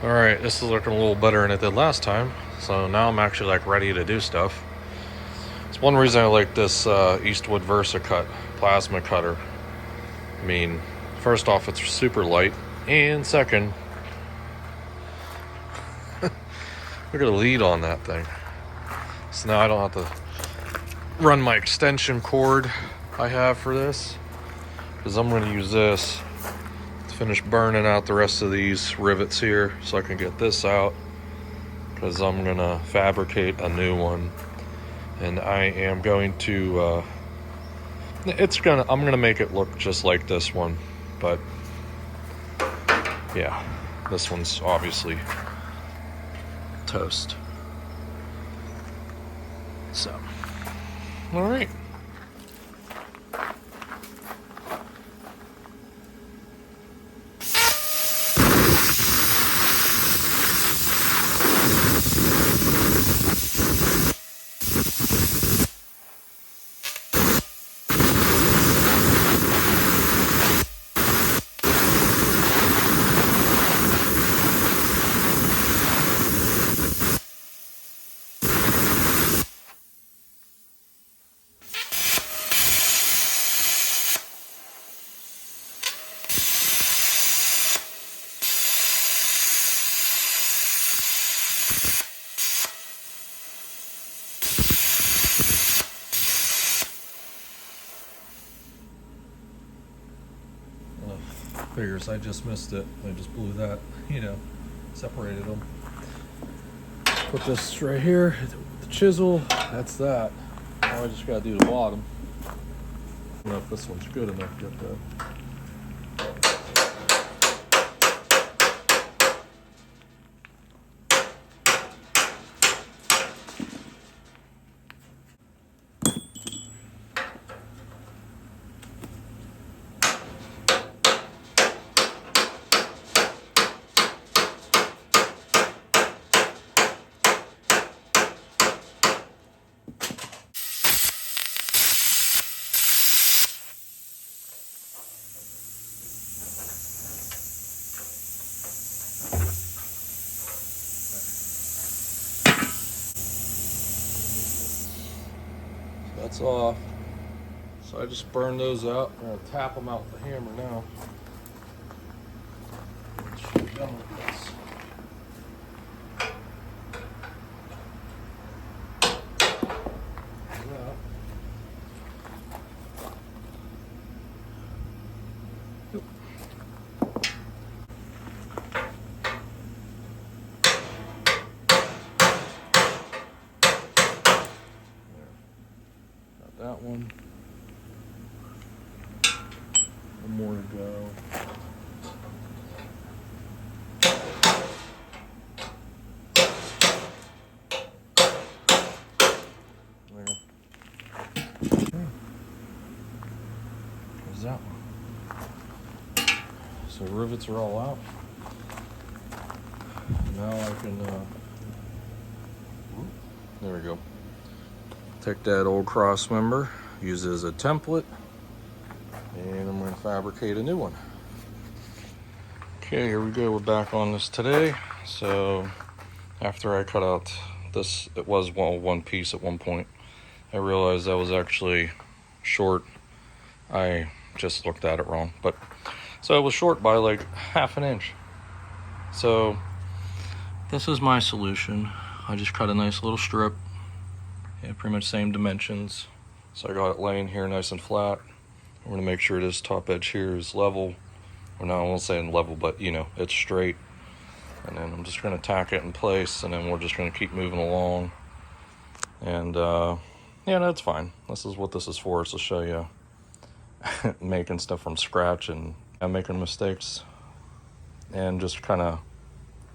Alright, this is looking a little better than it did last time. So now I'm actually like ready to do stuff. It's one reason I like this Eastwood VersaCut plasma cutter. I mean, first off, it's super light, and second, look at the lead on that thing. So now I don't have to run my extension cord I have for this, because I'm going to use this to finish burning out the rest of these rivets here so I can get this out, because I'm going to fabricate a new one. And I am going to I'm gonna make it look just like this one, but yeah, this one's obviously toast. So, all right. Figures I just missed it. I just blew that, separated them. Put this right here, the chisel, that's that. Now I just gotta do the bottom. I don't know if this one's good enough yet though. That's off. So I just burned those out. I'm gonna tap them out with the hammer now. Should be done with this. That one. One more to go. There. Okay. There's that one. So rivets are all out. Now I can, there we go. Take that old Crossmember, use it as a template, and I'm going to fabricate a new one. Okay, here we go. We're back on this today. So after I cut out this, it was one piece at one point. I realized that was actually short. I just looked at it wrong, but so it was short by like ½ inch. So this is my solution. I just cut a nice little strip. Yeah, pretty much same dimensions. So I got it laying here nice and flat. I'm gonna make sure this top edge here is level. Or no, I won't say level, but it's straight. And then I'm just gonna tack it in place, and then we're just gonna keep moving along. And yeah, that's fine. This is what this is for, is to show you making stuff from scratch and making mistakes and just kind of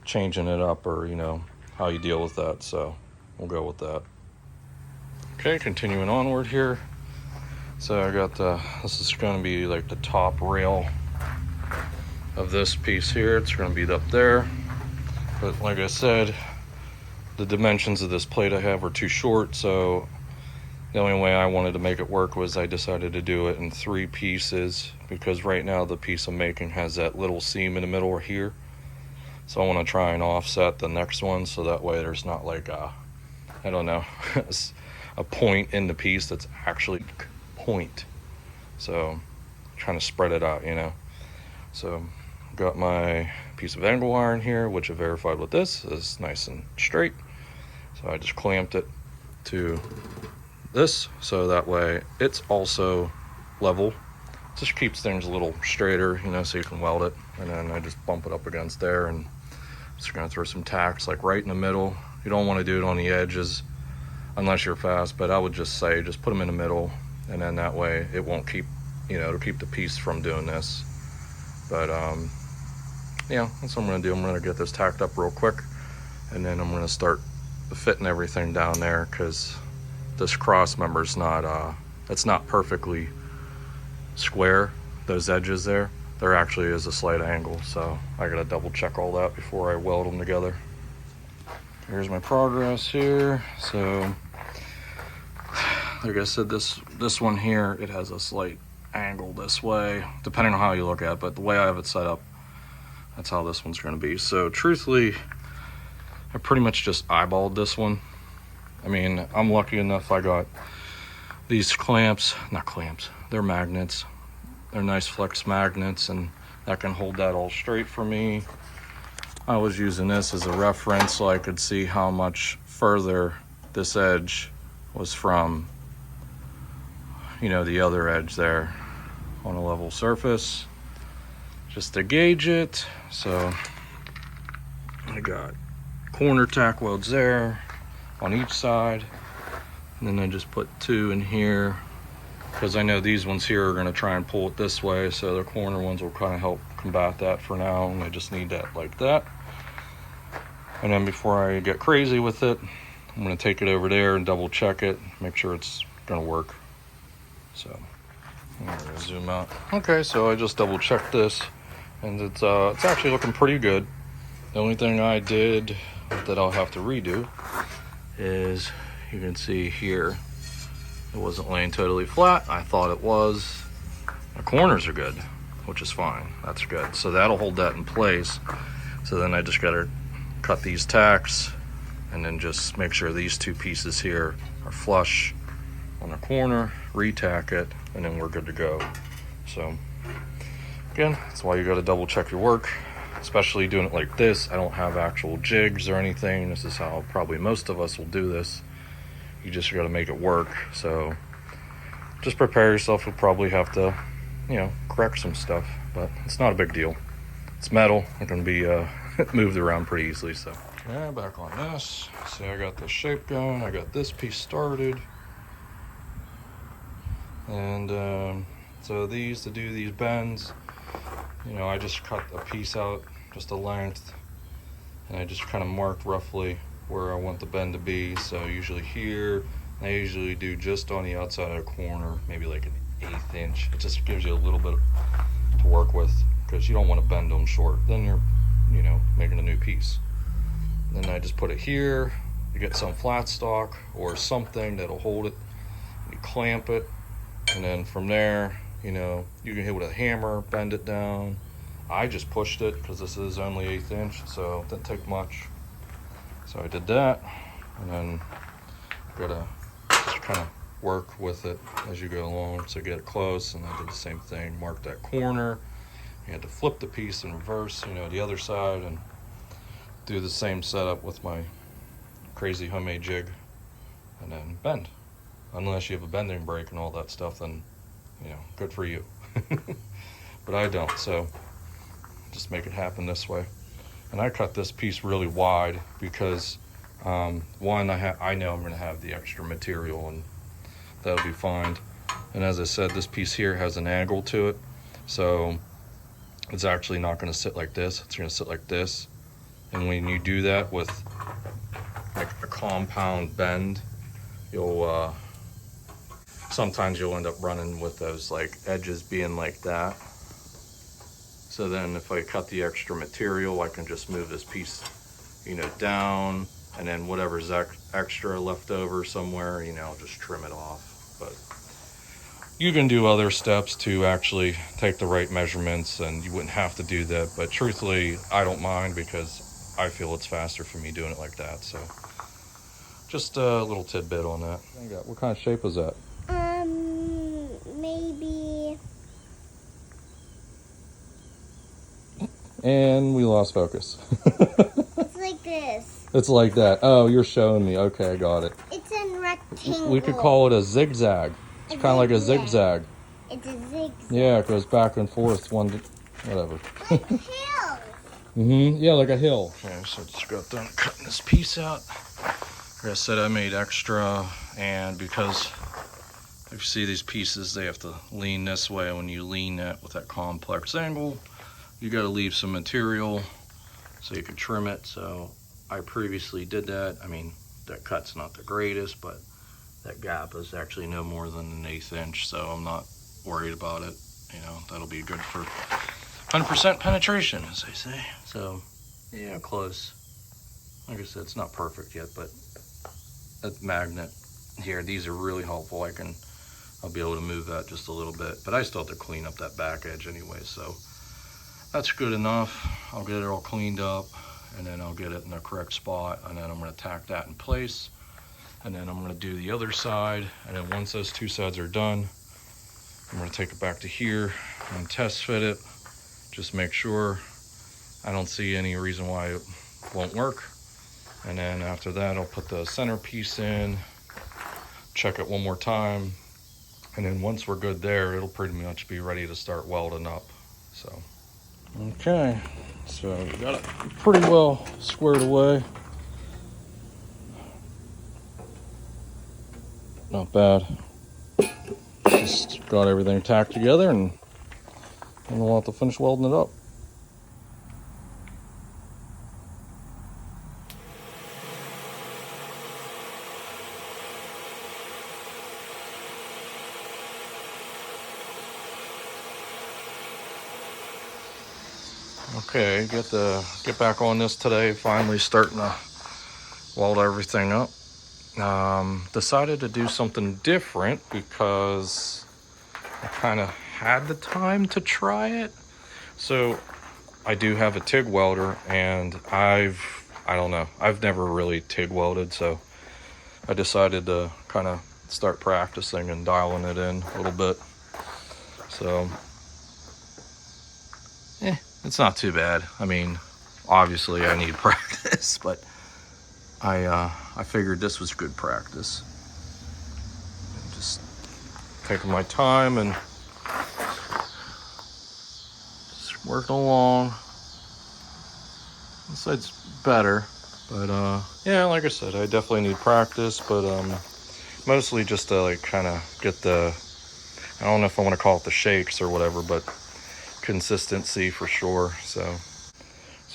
changing it up, or how you deal with that. So we'll go with that. Okay, continuing onward here. So I got this is going to be like the top rail of this piece here. It's going to be up there. But like I said, the dimensions of this plate I have are too short, so the only way I wanted to make it work was I decided to do it in 3 pieces, because right now the piece I'm making has that little seam in the middle here. So I want to try and offset the next one so that way there's not like a, I don't know, a point in the piece that's actually point. So trying to spread it out, you know. So got my piece of angle iron here, which I verified with this is nice and straight. So I just clamped it to this so that way it's also level. Just keeps things a little straighter, you know, so you can weld it. And then I just bump it up against there, and just gonna throw some tacks like right in the middle. You don't want to do it on the edges unless you're fast, but I would just say just put them in the middle, and then that way it won't keep, you know, it'll keep the piece from doing this. But yeah, that's what I'm gonna do. I'm gonna get this tacked up real quick, and then I'm gonna start fitting everything down there, because this cross member's not it's not perfectly square. Those edges there actually is a slight angle, so I gotta double check all that before I weld them together. Here's my progress here. So like I said, this one here, it has a slight angle this way, depending on how you look at it, but the way I have it set up, that's how this one's going to be. So truthfully, I pretty much just eyeballed this one. I mean, I'm lucky enough I got these clamps, not clamps, they're magnets. They're nice flex magnets, and that can hold that all straight for me. I was using this as a reference so I could see how much further this edge was from, you know, the other edge there on a level surface, just to gauge it. So I got corner tack welds there on each side, and then I just put 2 in here because I know these ones here are going to try and pull it this way, so the corner ones will kind of help combat that for now, and I just need that like that. And then before I get crazy with it, I'm going to take it over there and double check it, make sure it's going to work. So I'm going to zoom out. Okay, so I just double checked this, and it's actually looking pretty good. The only thing I did that I'll have to redo is, you can see here, it wasn't laying totally flat. I thought it was. The corners are good, which is fine. That's good. So that'll hold that in place. So then I just got to cut these tacks, and then just make sure these 2 pieces here are flush on the corner, re-tack it, and then we're good to go. So again, that's why you got to double check your work, especially doing it like this. I don't have actual jigs or anything. This is how probably most of us will do this. You just got to make it work. So just prepare yourself. You'll probably have to, you know, correct some stuff, but it's not a big deal. It's metal. It can be moved around pretty easily. So okay, back on this. See, I got the shape going. I got this piece started, and so these, to do these bends, you know, I just cut a piece out, just a length, and I just kind of marked roughly where I want the bend to be. So usually here, I usually do just on the outside of the corner, maybe like an 1/8 inch. It just gives you a little bit to work with, because you don't want to bend them short. Then you're, you know, making a new piece. Then I just put it here. You get some flat stock or something that'll hold it. You clamp it, and then from there, you know, you can hit with a hammer, bend it down. I just pushed it because this is only 1/8 inch, so it didn't take much. So I did that, and then gotta just kind of work with it as you go along. So get it close, and I did the same thing. Mark that corner. You had to flip the piece in reverse, you know, the other side, and do the same setup with my crazy homemade jig, and then bend. Unless you have a bending brake and all that stuff, then, you know, good for you. But I don't, so just make it happen this way. And I cut this piece really wide because one, I know I'm going to have the extra material, and that'll be fine. And as I said, this piece here has an angle to it, so it's actually not going to sit like this. It's going to sit like this. And when you do that with like a compound bend, you'll sometimes you'll end up running with those like edges being like that. So then if I cut the extra material, I can just move this piece, you know, down, and then whatever's extra left over somewhere, you know, I'll just trim it off. But you can do other steps to actually take the right measurements, and you wouldn't have to do that. But truthfully, I don't mind because I feel it's faster for me doing it like that. So just a little tidbit on that. What kind of shape was that? Maybe. And we lost focus. It's like this. It's like that. Oh, you're showing me. Okay, I got it. It's in rectangle. We could call it a zigzag. It's kind of like a zigzag. It's a zigzag. Yeah, it goes back and forth. Whatever. Like a hill. Yeah, like a hill. Okay, so just got done cutting this piece out. Like I said, I made extra, and because if you see these pieces, they have to lean this way. When you lean that with that complex angle, you got to leave some material so you can trim it. So I previously did that. I mean, that cut's not the greatest, but that gap is actually no more than an 1/8 inch, so I'm not worried about it. You know, that'll be good for 100% penetration, as they say. So yeah, close. Like I said, it's not perfect yet, but that magnet here, these are really helpful. I'll be able to move that just a little bit, but I still have to clean up that back edge anyway, so that's good enough. I'll get it all cleaned up, and then I'll get it in the correct spot, and then I'm going to tack that in place, and then I'm going to do the other side, and then once those two sides are done, I'm going to take it back to here and test fit it, just make sure. I don't see any reason why it won't work. And then after that, I'll put the center piece in, check it one more time, and then once we're good there, it'll pretty much be ready to start welding up. So okay, so we got it pretty well squared away. Not bad. Just got everything tacked together, and we'll have to finish welding it up. Okay, get back on this today. Finally starting to weld everything up. Decided to do something different because I kind of had the time to try it. So I do have a TIG welder, and I don't know, I've never really TIG welded, so I decided to kind of start practicing and dialing it in a little bit. So it's not too bad. I mean, obviously I need practice, but I figured this was good practice. Just taking my time and just working along. This side's better, but yeah, like I said, I definitely need practice, but mostly just to like kind of get the, I don't know if I want to call it the shakes or whatever, but consistency for sure. So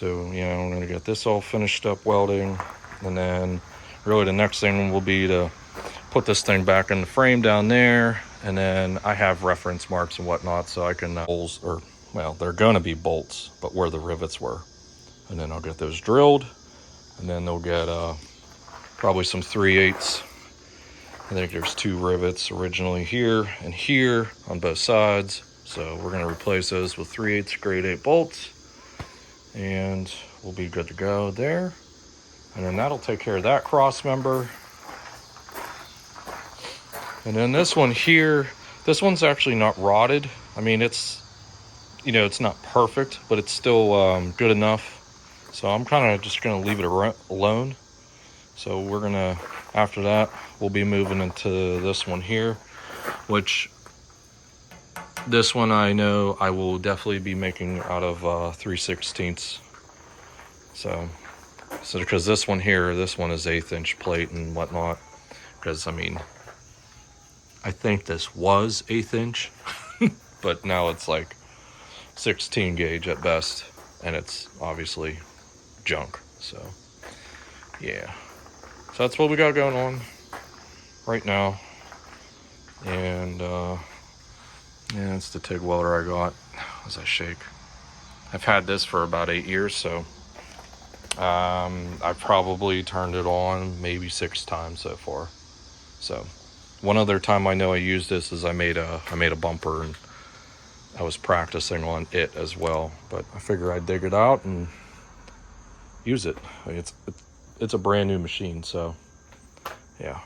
you know, I'm gonna get this all finished up welding, and then really the next thing will be to put this thing back in the frame down there, and then I have reference marks and whatnot, so I can holes, or well, they're gonna be bolts, but where the rivets were, and then I'll get those drilled, and then they'll get probably some 3/8. I think there's 2 rivets originally here and here on both sides. So we're going to replace those with 3/8 grade 8 bolts, and we'll be good to go there. And then that'll take care of that cross member. And then this one here, this one's actually not rotted. I mean, it's, you know, it's not perfect, but it's still good enough. So I'm kind of just going to leave it alone. So we're going to, after that, we'll be moving into this one here, which this one I know I will definitely be making out of 3/16. So because this one here, this one is 1/8 inch plate and whatnot. Because I mean, I think this was 1/8 inch, but now it's like 16 gauge at best, and it's obviously junk. So yeah, so that's what we got going on right now. And yeah, it's the TIG welder I got as I shake. I've had this for about 8 years, so I've probably turned it on maybe 6 times so far. So One other time I know I used this is I made a bumper, and I was practicing on it as well. But I figure I'd dig it out and use it. I mean, it's a brand new machine, so yeah.